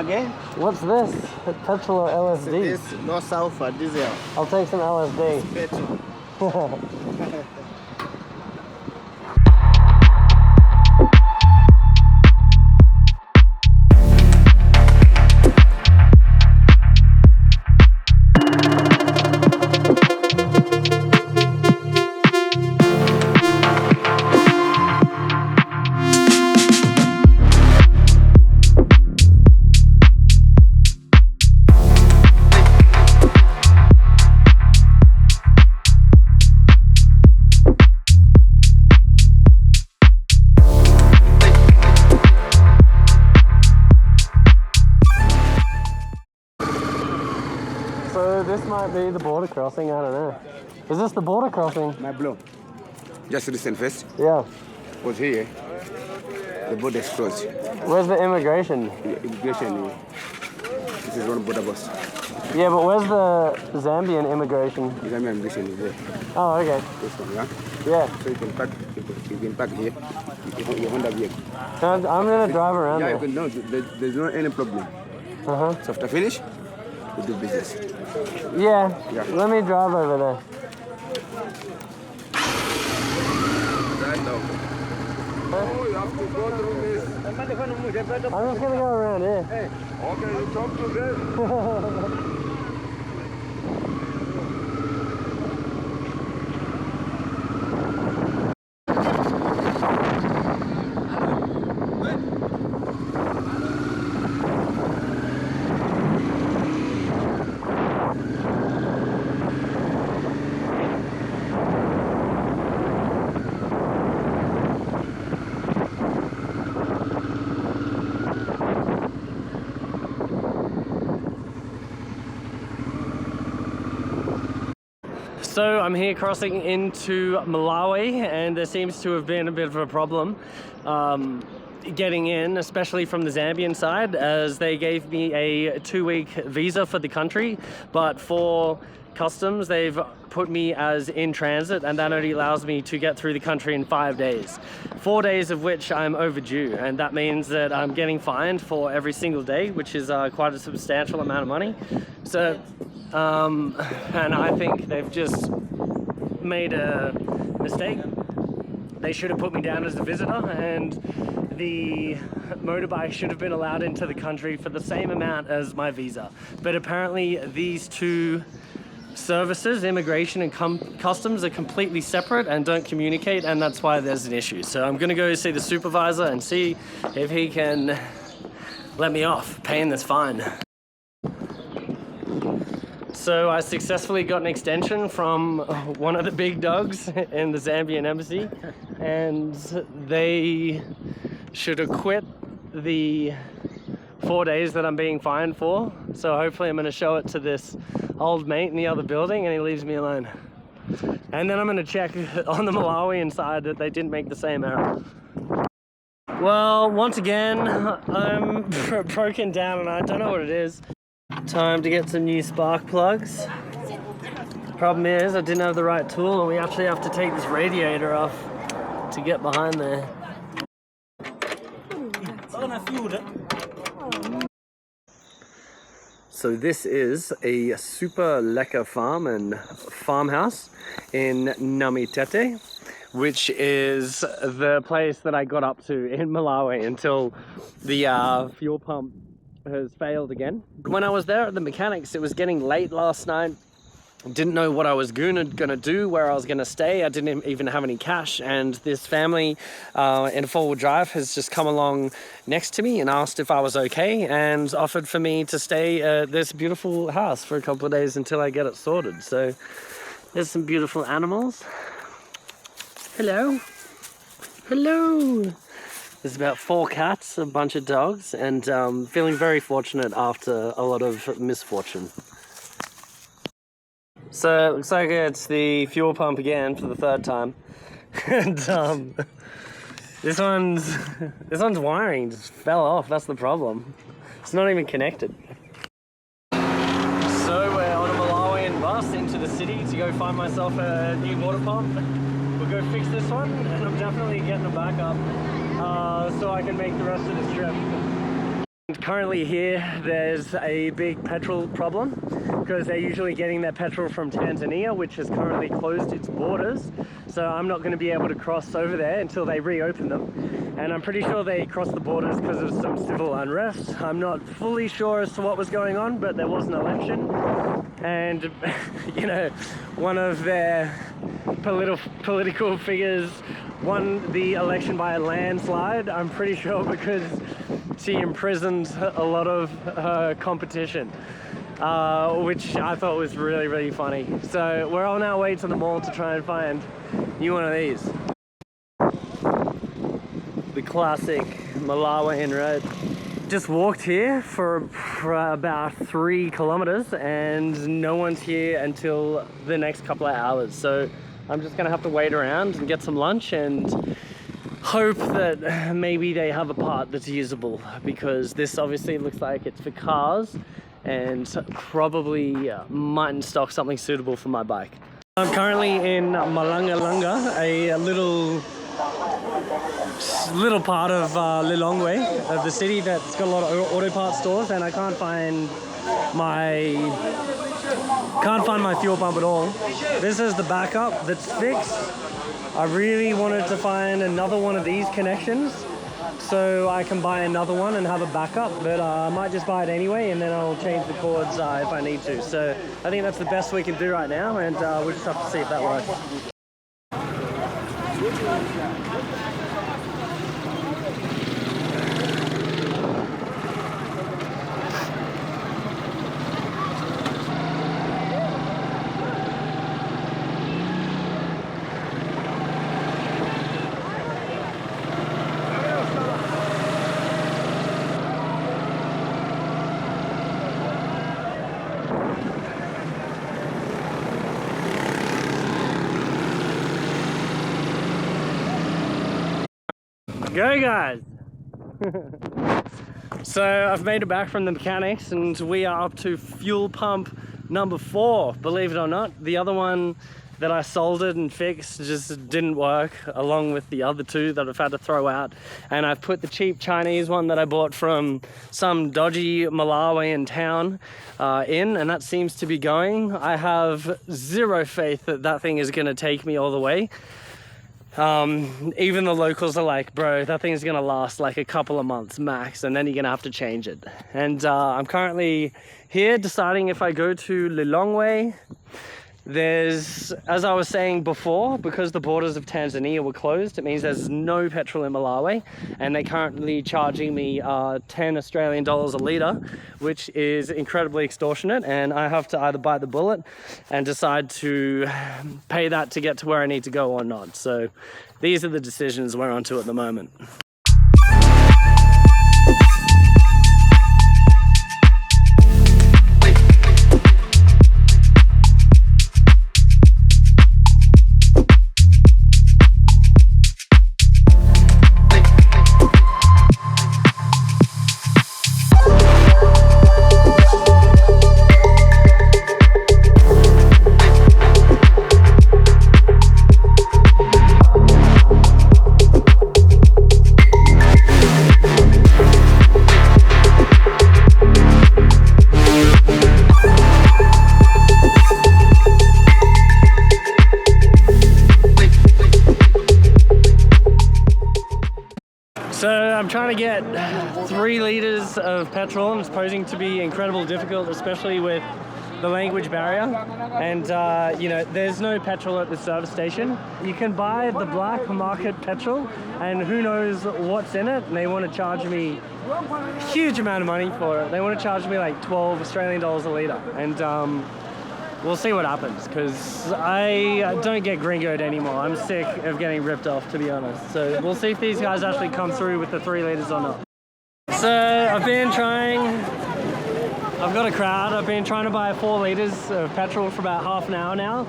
again. What's this? Petrol or LSD? This no sulfur diesel. I'll take some LSD. Petrol. So this might be the border crossing, I don't know. Is this the border crossing? My blow. Just listen first. Yeah. Was here. The border is closed. Where's the immigration? Immigration. This is one border bus. Yeah, but where's the Zambian immigration? The immigration is there. Oh, okay. This one, yeah? Yeah. So you can park here. You Honda vehicle. I'm gonna drive around Yeah, there. you can, no, there's no any problem. Uh-huh. So after finish, we do business. Yeah. Yeah. Let me drive over there. Right now. Oh, you have to go through this. I'm just gonna go around here. Okay, you talk to them. So I'm here crossing into Malawi, and there seems to have been a bit of a problem getting in, especially from the Zambian side, as they gave me a 2-week visa for the country, but for customs they've put me as in transit, and that only allows me to get through the country in 5 days, 4 days of which I'm overdue, and that means that I'm getting fined for every single day, which is quite a substantial amount of money. So and I think they've just made a mistake. They should have put me down as a visitor, and the motorbike should have been allowed into the country for the same amount as my visa. But apparently these two services, immigration and customs, are completely separate and don't communicate, and that's why there's an issue. So I'm gonna go see the supervisor and see if he can let me off paying this fine. So I successfully got an extension from one of the big dogs in the Zambian embassy, and they should acquit the 4 days that I'm being fined for. So hopefully I'm going to show it to this old mate in the other building and he leaves me alone. And then I'm going to check on the Malawian side that they didn't make the same error. Well, once again, I'm broken down and I don't know what it is. Time to get some new spark plugs. Problem is I didn't have the right tool, and we actually have to take this radiator off to get behind there. So this is a super lekker farm and farmhouse in Namitete, which is the place that I got up to in Malawi until the fuel pump has failed again. When I was there at the mechanics, it was getting late last night. Didn't know what I was gonna do, where I was gonna stay. I didn't even have any cash, and this family in a 4-wheel drive has just come along next to me and asked if I was okay, and offered for me to stay at this beautiful house for a couple of days until I get it sorted. So there's some beautiful animals. Hello. Hello. There's about 4 cats, a bunch of dogs, and feeling very fortunate after a lot of misfortune. So it looks like it's the fuel pump again for the 3rd time. And this one's wiring just fell off, that's the problem. It's not even connected. So we're on a Malawian bus into the city to go find myself a new water pump. We'll go fix this one, and I'm definitely getting a backup so I can make the rest of this trip. Currently here, there's a big petrol problem because they're usually getting their petrol from Tanzania, which has currently closed its borders. So I'm not going to be able to cross over there until they reopen them. And I'm pretty sure they crossed the borders because of some civil unrest. I'm not fully sure as to what was going on, but there was an election. And, you know, one of their political figures won the election by a landslide, I'm pretty sure, because she imprisoned a lot of her competition, which I thought was really, really funny. So we're on our way to the mall to try and find you one of these. The classic Malawian road. Just walked here for about 3 kilometers and no one's here until the next couple of hours. So I'm just gonna have to wait around and get some lunch and hope that maybe they have a part that's usable, because this obviously looks like it's for cars and probably mightn't stock something suitable for my bike. I'm currently in Malanga, a little part of Lilongwe, of the city that's got a lot of auto parts stores, and I can't find my fuel pump at all. This is the backup that's fixed. I really wanted to find another one of these connections so I can buy another one and have a backup, but I might just buy it anyway and then I'll change the cords if I need to. So I think that's the best we can do right now, and we'll just have to see if that works. Go guys! So I've made it back from the mechanics and we are up to fuel pump number 4, believe it or not. The other one that I soldered and fixed just didn't work, along with the other 2 that I've had to throw out. And I've put the cheap Chinese one that I bought from some dodgy Malawian town in, and that seems to be going. I have zero faith that that thing is going to take me all the way. Even the locals are like, bro, that thing's gonna last like a couple of months max, and then you're gonna have to change it. And I'm currently here deciding if I go to Lilongwe. There's, as I was saying before, because the borders of Tanzania were closed, it means there's no petrol in Malawi, and they're currently charging me 10 Australian dollars a litre, which is incredibly extortionate, and I have to either bite the bullet and decide to pay that to get to where I need to go or not. So these are the decisions we're onto at the moment. So I'm trying to get 3 litres of petrol, and it's posing to be incredibly difficult, especially with the language barrier. And you know, there's no petrol at the service station. You can buy the black market petrol, and who knows what's in it, and they want to charge me a huge amount of money for it. They want to charge me like 12 Australian dollars a litre, and we'll see what happens, because I don't get gringoed anymore. I'm sick of getting ripped off, to be honest. So we'll see if these guys actually come through with the 3 litres or not. So I've been trying, I've got a crowd. I've been trying to buy 4 litres of petrol for about half an hour now.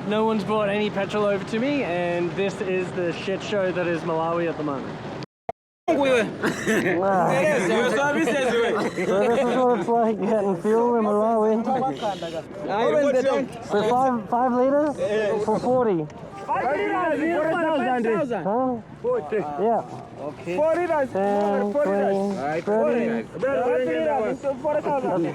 No one's brought any petrol over to me, and this is the shit show that is Malawi at the moment. So this is what it's like getting fuel in Malawi. So 5 litres for 40. 5 litres? Huh? 40. Yeah. Okay. 40 guys. 40 guys. Alright, 40 guys. 40,000.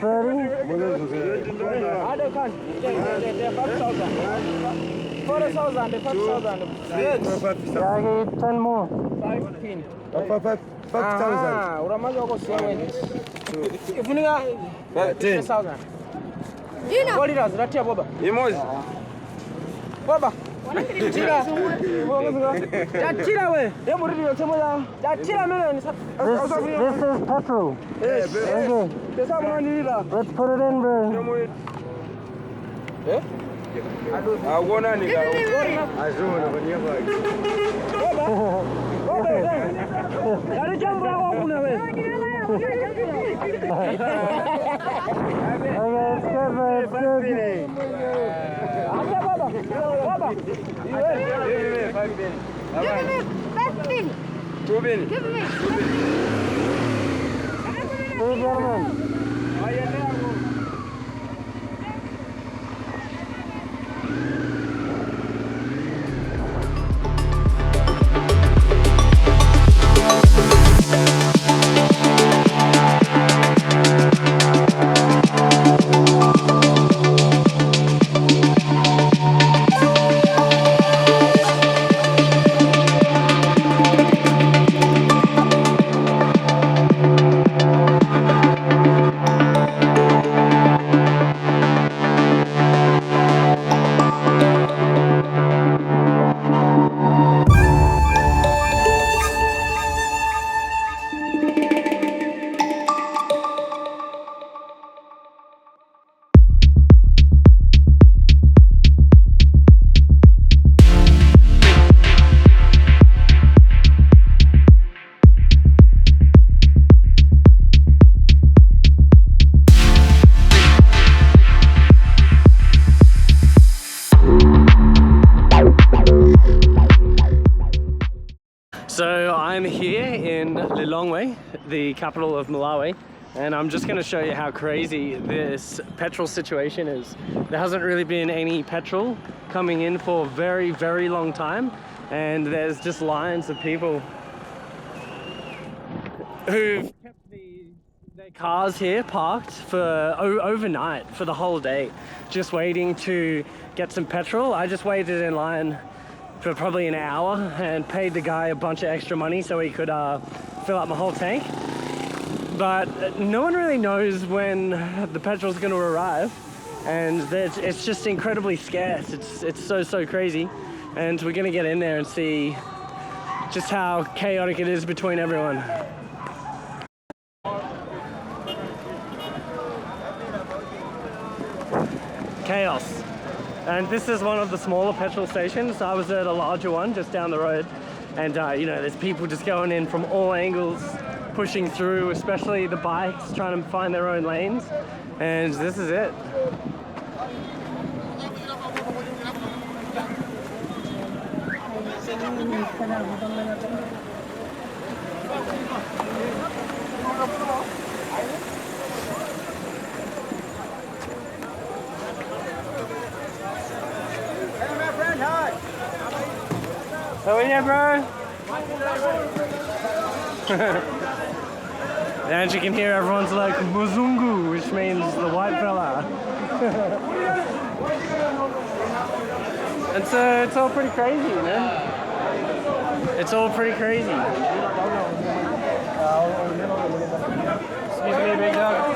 10 more. 5,000. Imozi. Baba. Chila. Chila we. This is petrol. Yes. Let's put it in, bro. Agona ni ka. Okay, it's good, bro. It's good. Two bin. Hey, gentlemen. So I'm here in Lilongwe, the capital of Malawi, and I'm just going to show you how crazy this petrol situation is. There hasn't really been any petrol coming in for a very, very long time, and there's just lines of people who've kept their cars here parked for overnight, for the whole day, just waiting to get some petrol. I just waited in line for probably an hour and paid the guy a bunch of extra money so he could fill up my whole tank. But no one really knows when the petrol's going to arrive, and it's just incredibly scarce. It's so crazy, and we're going to get in there and see just how chaotic it is between everyone. Chaos. And this is one of the smaller petrol stations. I was at a larger one just down the road, and you know, there's people just going in from all angles, pushing through, especially the bikes trying to find their own lanes, and this is it. So yeah, bro. And you can hear everyone's like Muzungu, which means the white fella. And so it's all pretty crazy, man. It's all pretty crazy. Excuse me, big dog.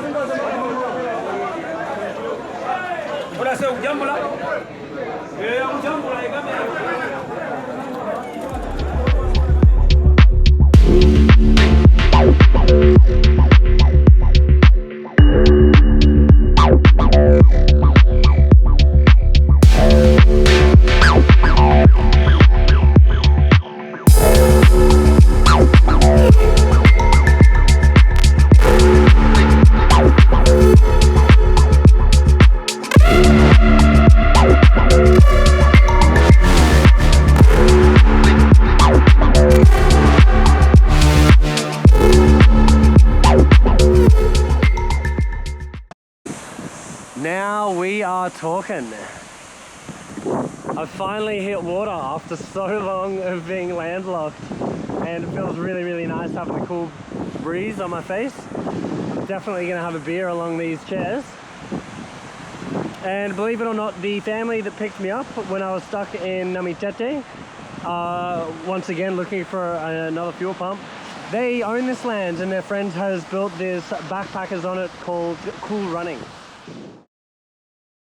Now we are talking. I finally hit water after so long of being landlocked. and it feels really, really nice having a cool breeze on my face. Definitely gonna have a beer along these chairs. And believe it or not, the family that picked me up when I was stuck in Namitete, once again looking for another fuel pump, they own this land and their friend has built this backpackers on it called Cool Running.